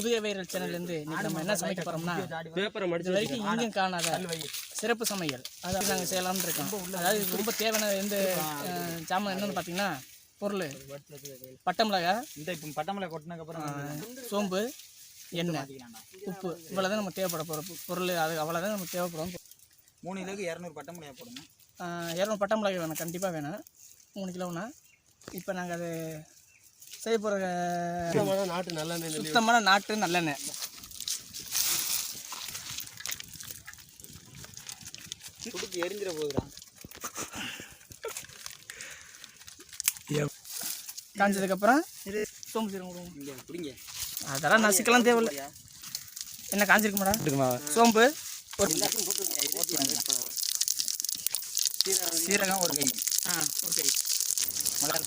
Pudugai viral சேனல்லேருந்து இன்றைக்கி நம்ம என்ன சமைக்க போகிறோம்னா இது வரைக்கும் எங்கேயும் காணாத சிறப்பு சமையல் அதாவது நாங்கள் செய்யலாம்னு இருக்கோம். அதாவது இது ரொம்ப தேவையான எந்த சாமான் என்னென்னு பார்த்தீங்கன்னா பொருள் பட்டை மிளகாய், பட்டை மிளகாய் கொட்டினதுக்கப்புறம் சோம்பு, எண்ணெய், உப்பு இவ்வளோ தான் நம்ம தேவைப்பட போகிற பொருள். அது அவ்வளோதான் நம்ம தேவைப்படும். 3 கிலோக்கு 200 பட்டை மிளகாய் போடுங்க. 200 பட்டை மிளகாய் வேணும், கண்டிப்பாக வேணும். 3 கிலோனா இப்போ நாங்கள் அது செய்ய போகிற சுத்தமான நாட்டு நல்லெண்ணெய். குடுத்து எரிஞ்சிட போகுதுடா. காஞ்சதுக்கப்புறம் சோம்பு சீரகம் பிடிங்க. அதெல்லாம் நசுக்கலாம் தேவையில்லை. என்ன காஞ்சிருக்க மாட்டா சோம்பு சீரகம் ஒரு கை, ஒரு கை மிளகாய்.